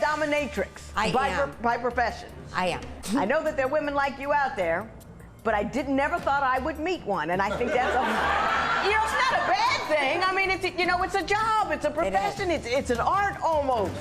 dominatrix. By profession. I am. I know that there are women like you out there, but I never thought I would meet one, and I think that's it's not a bad thing. I mean, it's a job, it's a profession, it's an art almost.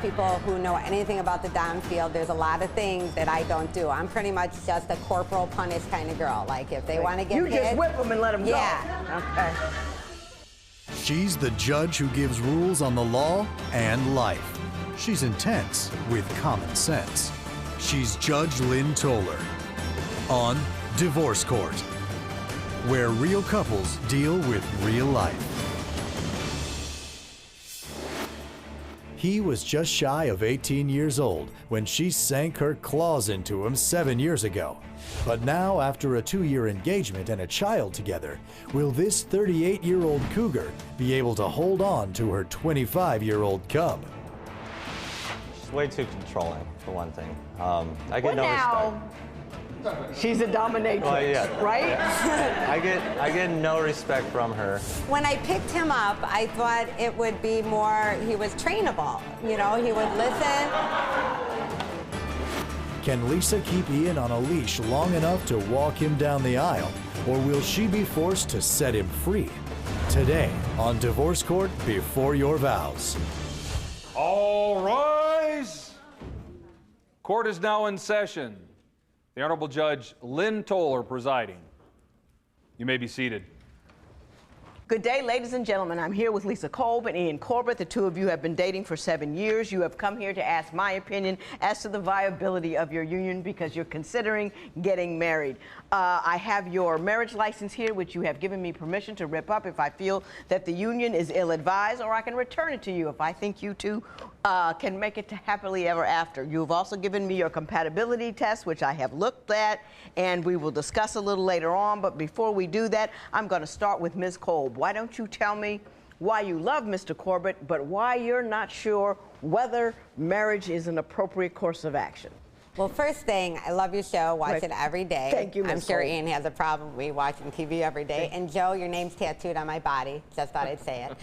People who know anything about the dom field, there's a lot of things that I don't do. I'm pretty much just a corporal punish kind of girl. Like, if they want to get hit, you just whip them and let them go. Yeah. Okay. She's the judge who gives rules on the law and life. She's intense with common sense. She's Judge Lynn Toller on Divorce Court, where real couples deal with real life. He was just shy of 18 years old when she sank her claws into him 7 years ago. But now, after a 2-year engagement and a child together, will this 38-year-old cougar be able to hold on to her 25-year-old cub? She's way too controlling, for one thing. I get no respect. She's a dominatrix, right? Yeah. I get no respect from her. When I picked him up, I thought it would be more, he was trainable. You know, he would listen. Can Lisa keep Ian on a leash long enough to walk him down the aisle, or will she be forced to set him free? Today on Divorce Court Before Your Vows. All rise. Court is now in session. The Honorable Judge Lynn Toller presiding. You may be seated. Good day, ladies and gentlemen. I'm here with Lisa Kolb and Ian Corbett. The two of you have been dating for 7 years. You have come here to ask my opinion as to the viability of your union because you're considering getting married. I have your marriage license here, which you have given me permission to rip up if I feel that the union is ill-advised, or I can return it to you if I think you two can make it to happily ever after. You've also given me your compatibility test, which I have looked at, and we will discuss a little later on. But before we do that, I'm going to start with Ms. Kolb. Why don't you tell me why you love Mr. Corbett, but why you're not sure whether marriage is an appropriate course of action? Well, first thing, I love your show. Watch it every day. Thank you, Ms. I'm sure Kolb. Ian has a problem with me watching TV every day. And Joe, your name's tattooed on my body. Just thought I'd say it.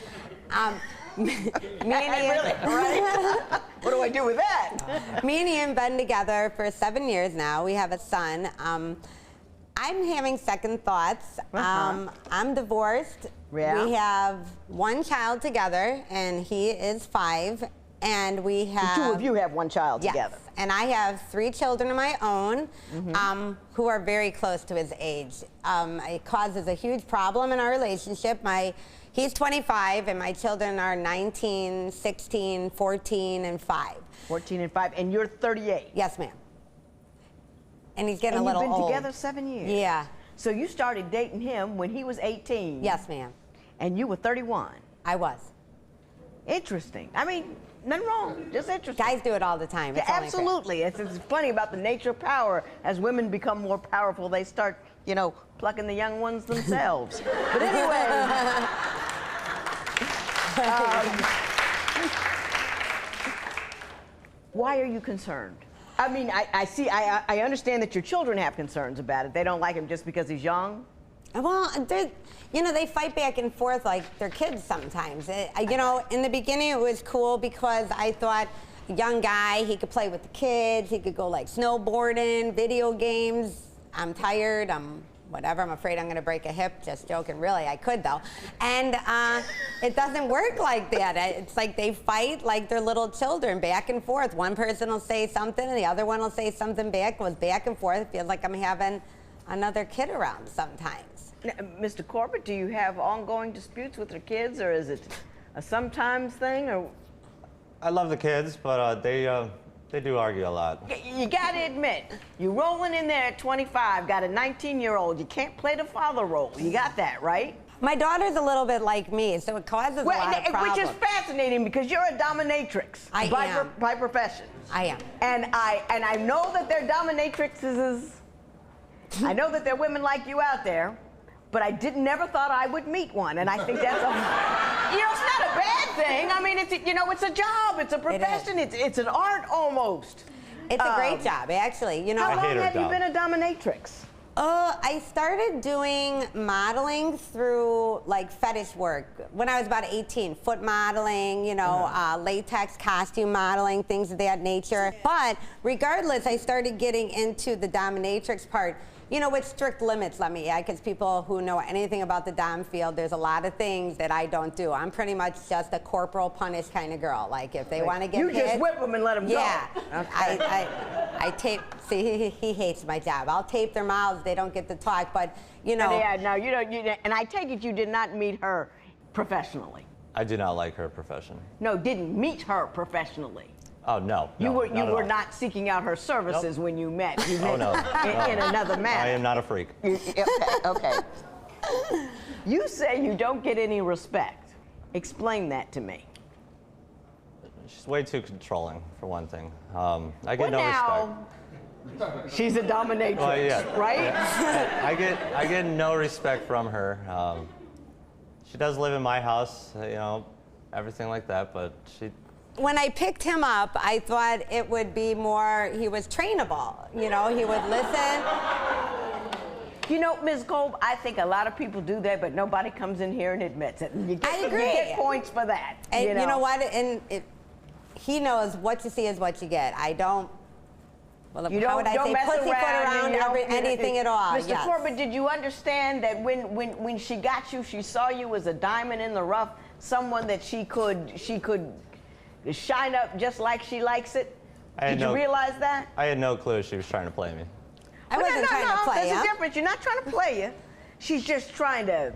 Me and Ian, right? What do I do with that? Me and Ian been together for 7 years now. We have a son. I'm having second thoughts. I'm divorced. Yeah. We have one child together, and he is 5. And we have... The two of you have one child together. Yes, and I have 3 children of my own who are very close to his age. It causes a huge problem in our relationship. He's 25, and my children are 19, 16, 14, and 5. 14 and 5, and you're 38. Yes, ma'am. And he's getting a little old. You've been together 7 years. Yeah. So you started dating him when he was 18. Yes, ma'am. And you were 31. I was. Interesting. I mean, nothing wrong. Just interesting. Guys do it all the time. It's absolutely. It's funny about the nature of power. As women become more powerful, they start, plucking the young ones themselves. But anyway. Why are you concerned? I mean, I understand that your children have concerns about it. They don't like him just because he's young. Well, they fight back and forth like they're kids sometimes. In the beginning it was cool because I thought, young guy, he could play with the kids, he could go like snowboarding, video games. I'm tired, whatever, I'm afraid I'm going to break a hip. Just joking, really, I could though. And it doesn't work like that. It's like they fight like they're little children, back and forth. One person will say something and the other one will say something back, goes back and forth. It feels like I'm having another kid around sometimes. Now, Mr. Corbett, do you have ongoing disputes with your kids, or is it a sometimes thing? Or I love the kids, but they do argue a lot. You got to admit, you're rolling in there at 25, got a 19-year-old. You can't play the father role. You got that, right? My daughter's a little bit like me, so it causes a lot of problems. Which is fascinating because you're a dominatrix by profession. I am. And I know that there are dominatrixes. I know that there are women like you out there, but I never thought I would meet one, and I think that's it's not a bad thing. I mean, it's a job, it's a profession, it's an art almost. It's a great job, actually. How long have you been a dominatrix? I started doing modeling through like fetish work when I was about 18. Foot modeling, you know, latex costume modeling, things of that nature. But regardless, I started getting into the dominatrix part. You know, with strict limits, let me add, because people who know anything about the dom field, there's a lot of things that I don't do. I'm pretty much just a corporal punish kind of girl. Like, if they want to get you hit, just whip them and let them yeah, go. I tape, see, he hates my job. I'll tape their mouths, they don't get to talk, but, you know. Yeah, no, you don't, and I take it you did not meet her professionally. I do not like her profession. No, didn't meet her professionally. Oh, no. You no, were not seeking out her services when you met. You met no. in another manner. I am not a freak. Okay. You say you don't get any respect. Explain that to me. She's way too controlling, for one thing. I get respect. She's a dominatrix, Well, yeah, right? Yeah. I get no respect from her. She does live in my house, you know, everything like that, but she. When I picked him up, I thought it would be more, he was trainable. You know, he would listen. You know, Ms. Kolb, I think a lot of people do that, but nobody comes in here and admits it. And I agree. You get points for that. And you know what? And he knows what you see is what you get. I don't. Well, you how would I say? Pussyfoot around anything at all. Mr. Yes. Corbett, did you understand that when she got you, she saw you as a diamond in the rough, someone that she could shine up just like she likes it? Did you realize that? I had no clue she was trying to play me. I wasn't trying to play you. There's a difference. You're not trying to play you. She's just trying to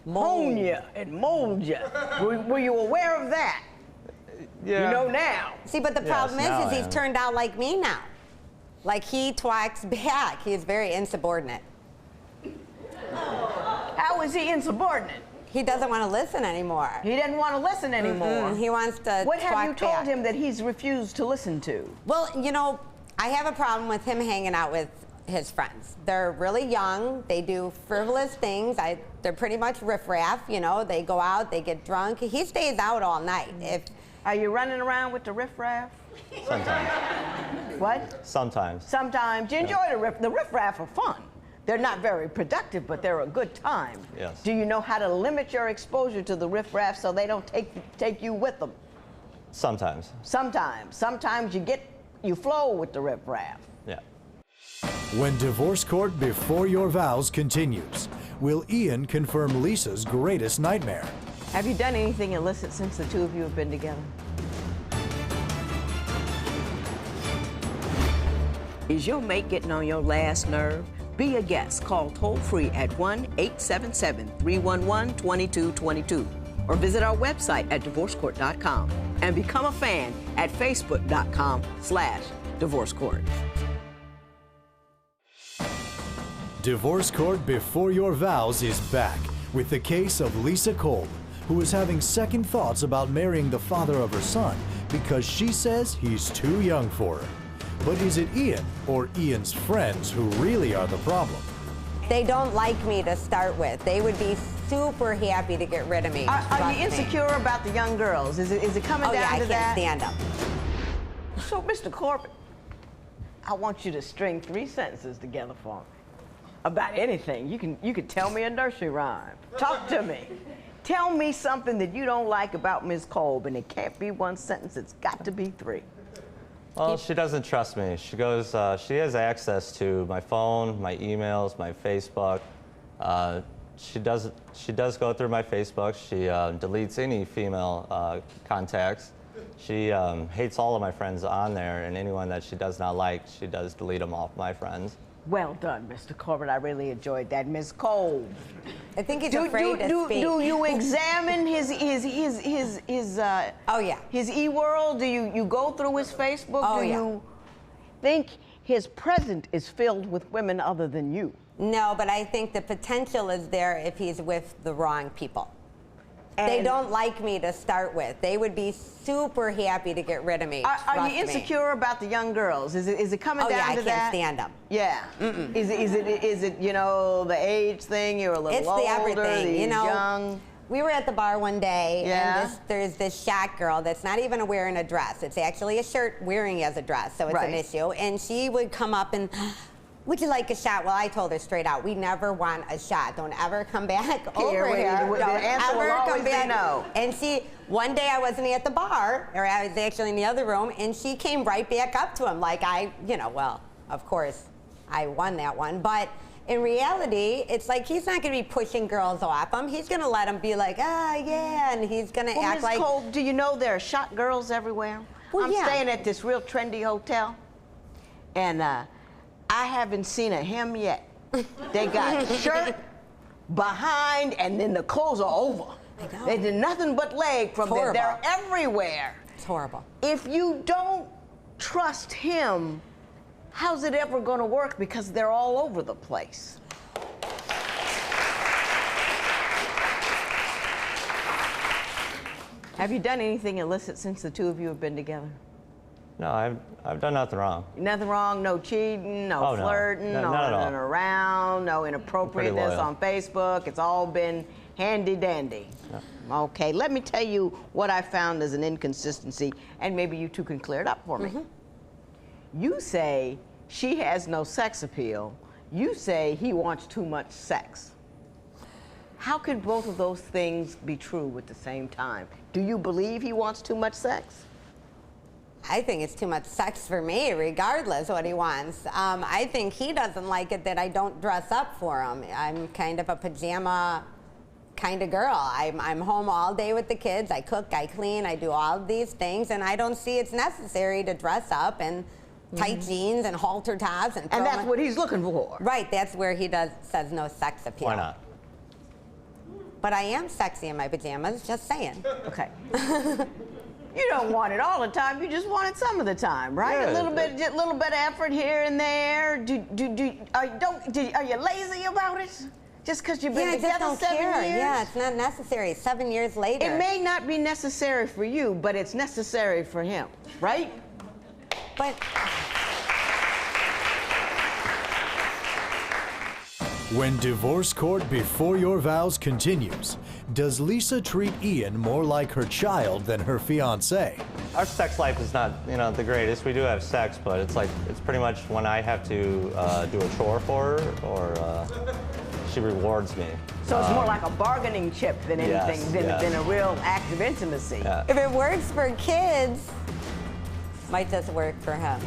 hone you and mold you. Were you aware of that? Yeah. You know now. See, but the problem is he's turned out like me now. Like, he twacks back. He is very insubordinate. How is he insubordinate? He doesn't want to listen anymore. He doesn't want to listen anymore. He wants to What have you told back. him that he's refused to listen to? Well, you know, I have a problem with him hanging out with his friends. They're really young. They do frivolous things. They're pretty much riffraff. You know, they go out, they get drunk. He stays out all night. Are you running around with the riffraff? Sometimes. What? Sometimes. Sometimes. You enjoy the riffraff are fun. They're not very productive, but they're a good time. Yes. Do you know how to limit your exposure to the riffraff so they don't take you with them? Sometimes. Sometimes. Sometimes you flow with the riffraff. Yeah. When Divorce Court Before Your Vows continues, will Ian confirm Lisa's greatest nightmare? Have you done anything illicit since the two of you have been together? Is your mate getting on your last nerve? Be a guest. Call toll-free at 1-877-311-2222 or visit our website at divorcecourt.com and become a fan at facebook.com/divorcecourt. Divorce Court Before Your Vows is back with the case of Lisa Kolb, who is having second thoughts about marrying the father of her son because she says he's too young for her. But is it Ian or Ian's friends who really are the problem? They don't like me to start with. They would be super happy to get rid of me. Are you insecure about the young girls? Is it coming down to that? I can't stand them. So, Mr. Corbett, I want you to string 3 sentences together for me about anything. You can tell me a nursery rhyme. Talk to me. Tell me something that you don't like about Ms. Kolb, and it can't be 1 sentence. It's got to be 3. Well, she doesn't trust me. She goes, she has access to my phone, my emails, my Facebook. She does go through my Facebook. She deletes any female contacts. She hates all of my friends on there, and anyone that she does not like, she does delete them off my friends. Well done, Mr. Corbett. I really enjoyed that. Ms. Kolb. I think he's afraid to speak. Do you examine his oh yeah, his e-world? Do you go through his Facebook? Oh, do yeah. you think his present is filled with women other than you? No, but I think the potential is there if he's with the wrong people. And they don't like me to start with. They would be super happy to get rid of me. Are you insecure about the young girls? Is it coming down to that? I can't stand them. Yeah. Is it you know, the age thing? You're a little it's older. It's the everything. You know, young. We were at the bar one day, yeah. and there's this shot girl that's not even wearing a dress. It's actually a shirt wearing as a dress, so it's an issue. And she would come up and, would you like a shot? Well, I told her straight out, we never want a shot. Don't ever come back over here. The answer will always be no. And one day I wasn't at the bar, or I was actually in the other room, and she came right back up to him like well, of course, I won that one. But in reality, it's like he's not going to be pushing girls off him. He's going to let them be like, yeah, and he's going to act like... Ms. Cole, do you know there are shot girls everywhere? Well, I'm yeah. staying at this real trendy hotel, and I haven't seen a hem yet. They got shirt, behind, and then the clothes are over. I know. They did nothing but leg from there. They're everywhere. It's horrible. If you don't trust him, how's it ever going to work? Because they're all over the place. Have you done anything illicit since the two of you have been together? No, I've done nothing wrong. Nothing wrong, no cheating, no flirting, no running around, no inappropriateness on Facebook. It's all been handy-dandy. Yeah. Okay, let me tell you what I found as an inconsistency, and maybe you two can clear it up for me. You say she has no sex appeal. You say he wants too much sex. How can both of those things be true at the same time? Do you believe he wants too much sex? I think it's too much sex for me, regardless what he wants. I think he doesn't like it that I don't dress up for him. I'm kind of a pajama kind of girl. I'm home all day with the kids. I cook, I clean, I do all of these things, and I don't see it's necessary to dress up in tight jeans and halter tops. And that's what he's looking for. Right, that's where he says no sex appeal. Why not? But I am sexy in my pajamas, just saying. Okay. You don't want it all the time. You just want it some of the time, right? Yeah. A little bit of effort here and there. Are you lazy about it? Just because you've been together 7 years? Yeah, it's not necessary. 7 years later. It may not be necessary for you, but it's necessary for him, right? But When Divorce Court Before Your Vows continues, does Lisa treat Ian more like her child than her fiancé? Our sex life is not, the greatest. We do have sex, but it's pretty much when I have to do a chore for her, or she rewards me. So it's more like a bargaining chip than anything, than a real act of intimacy. Yeah. if it works for kids, might just work for him.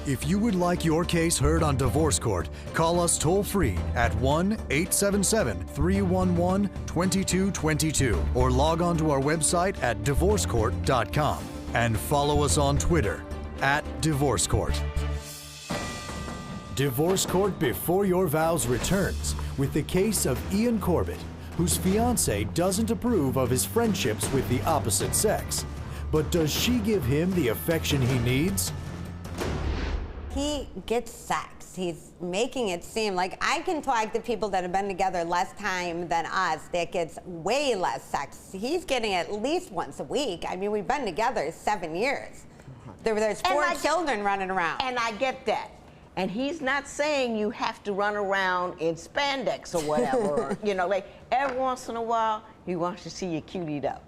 If you would like your case heard on Divorce Court, call us toll-free at 1-877-311-2222 or log on to our website at divorcecourt.com and follow us on Twitter @DivorceCourt. Divorce Court Before Your Vows returns with the case of Ian Corbett, whose fiancée doesn't approve of his friendships with the opposite sex. But does she give him the affection he needs? He gets sex. He's making it seem like I can talk to people that have been together less time than us that gets way less sex. He's getting at least once a week. I mean, we've been together 7 years. There's 4 children running around. And I get that. And he's not saying you have to run around in spandex or whatever. Like every once in a while, he wants to see you cutied up.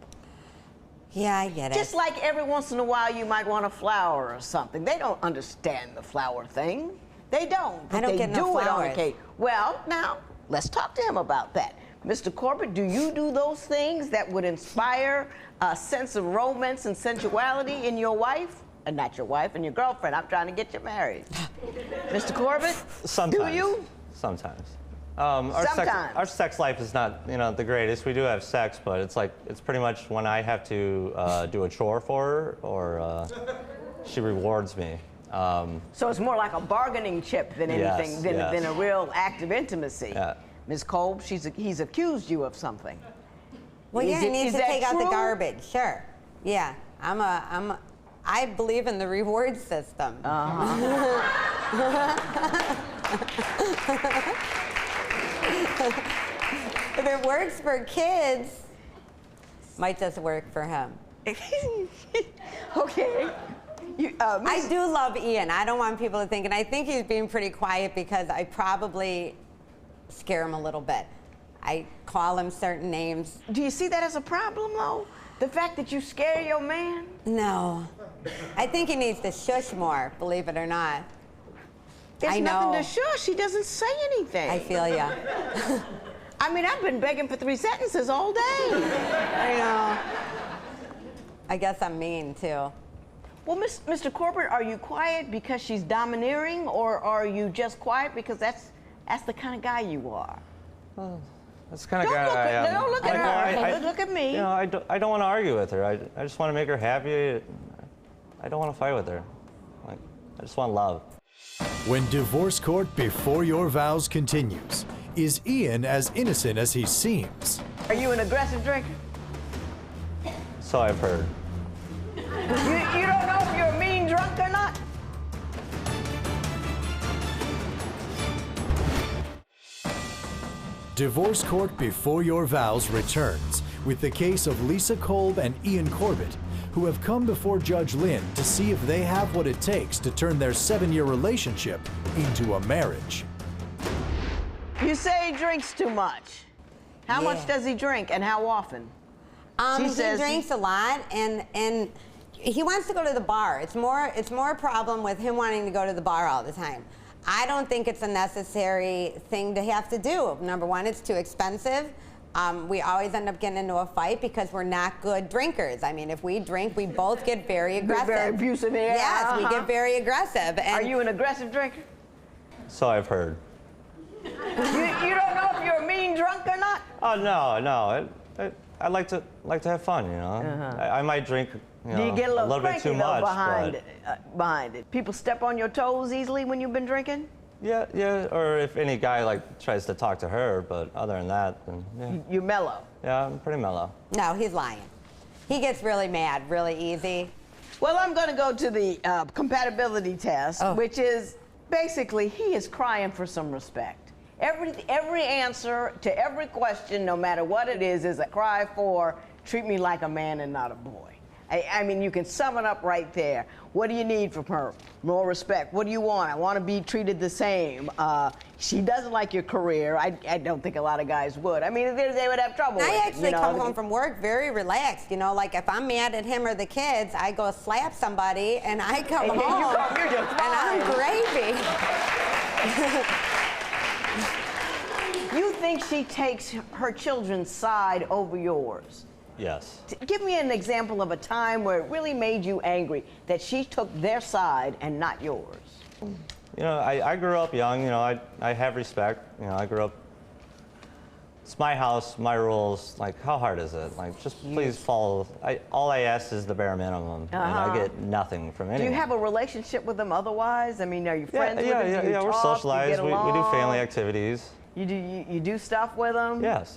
Yeah, I get it. Just like every once in a while you might want a flower or something. They don't understand the flower thing. They don't. But I don't they get no do it on flowers. occasion. Well, now, let's talk to him about that. Mr. Corbett, do you do those things that would inspire a sense of romance and sensuality in your wife? And not your wife and your girlfriend. I'm trying to get you married. Mr. Corbett, Sometimes. do you? Sometimes. Sometimes. Our sex life is not, the greatest. We do have sex, but it's pretty much when I have to do a chore for her, or she rewards me. So it's more like a bargaining chip than anything, than a real act of intimacy. Yeah. Ms. Kolb, he's accused you of something. Well, yeah, he needs to take out the true? garbage. Sure. Yeah, I believe in the reward system. If it works for kids, might just work for him. Okay. I do love Ian. I don't want people to think, and I think he's being pretty quiet because I probably scare him a little bit. I call him certain names. Do you see that as a problem, though? The fact that you scare your man? No. I think he needs to shush more, believe it or not. There's I know. nothing to shush. He doesn't say anything. I feel ya. I mean, I've been begging for 3 sentences all day. I know. I guess I'm mean, too. Well, Mr. Corbett, are you quiet because she's domineering, or are you just quiet because that's the kind of guy you are? That's the kind of guy I am. Don't look at her. Look at me. You know, I don't want to argue with her. I just want to make her happy. I don't want to fight with her. Like, I just want love. When divorce court before your vows continues, is Ian as innocent as he seems? Are you an aggressive drinker? So I've heard. You don't know if you're a mean drunk or not? Divorce Court Before Your Vows returns with the case of Lisa Kolb and Ian Corbett, who have come before Judge Lynn to see if they have what it takes to turn their 7-year relationship into a marriage. You say he drinks too much. How Yeah. much does he drink and how often? She He says drinks a lot, and he wants to go to the bar. It's more a problem with him wanting to go to the bar all the time. I don't think it's a necessary thing to have to do. Number one, it's too expensive. We always end up getting into a fight because we're not good drinkers. I mean, if we drink, we both get very aggressive. Very abusive, yeah. Yes, we get very aggressive. And Are you an aggressive drinker? So I've heard. You don't know if you're a mean drunk or not? Oh no. I like to have fun, you know. I might drink, you know, Do you get a little bit cranky too much, behind but behind it? People step on your toes easily when you've been drinking? yeah. Or if any guy like tries to talk to her, but other than that, then yeah. You're mellow. Yeah, I'm pretty mellow. no, he's lying. He gets really mad, really easy. Well, I'm going to go to the compatibility test, Oh. which is basically he is crying for some respect. Every answer to every question, no matter what it is a cry for treat me like a man and not a boy. I mean, you can sum it up right there. What do you need from her? More respect. What do you want? I want to be treated the same. She doesn't like your career. I don't think a lot of guys would. I mean, they would have trouble with I it, actually you know? come home from work very relaxed. You know, like if I'm mad at him or the kids, I go slap somebody and I come And home you're just and I'm fine. gravy. You think she takes her children's side over yours? Yes. Give me an example of a time where it really made you angry that she took their side and not yours. You know, I grew up young. You know, I have respect. You know, I grew up. It's my house, my rules. Like, how hard is it? Like, just please follow. All I ask is the bare minimum, and I get nothing from anyone. Do you have a relationship with them otherwise? I mean, are you friends with them? Do you We're talk? Do you socialized. get We do along? family activities. You do stuff with them? Yes.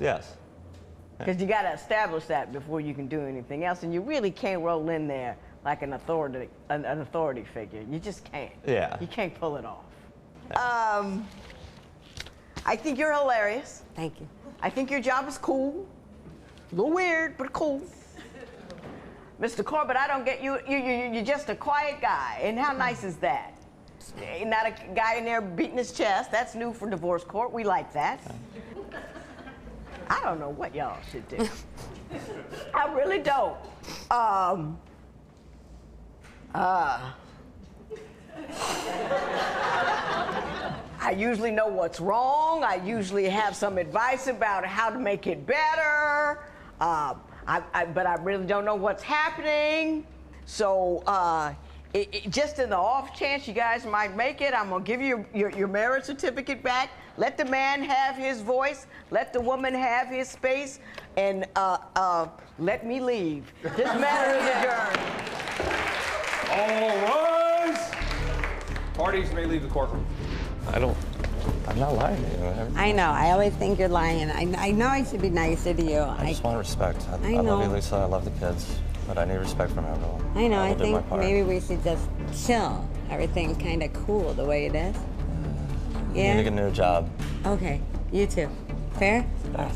Because you got to establish that before you can do anything else, and you really can't roll in there like an authority figure. You just can't. Yeah. You can't pull it off. I think you're hilarious. Thank you. I think your job is cool. A little weird, but cool. Mr. Corbett, I don't get you. You're just a quiet guy, and how nice is that? Not a guy in there beating his chest. That's new for divorce court. We like that. I don't know what y'all should do. I really don't. I usually know what's wrong. I usually have some advice about how to make it better. But I really don't know what's happening. So just in the off chance you guys might make it, I'm gonna give you your marriage certificate back. Let the man have his voice. Let the woman have his space. And let me leave. This matter is adjourned. All rise. Parties may leave the courtroom. I'm not lying to you. I know. I always think you're lying. I know I should be nicer to you. I just want respect. I I love you, know. Lisa. I love the kids. But I need respect from everyone. I know. I will do my think part. maybe we should just chill. Everything's kind of cool the way it is. I need to get a new job. Okay. You too. Fair? Yeah.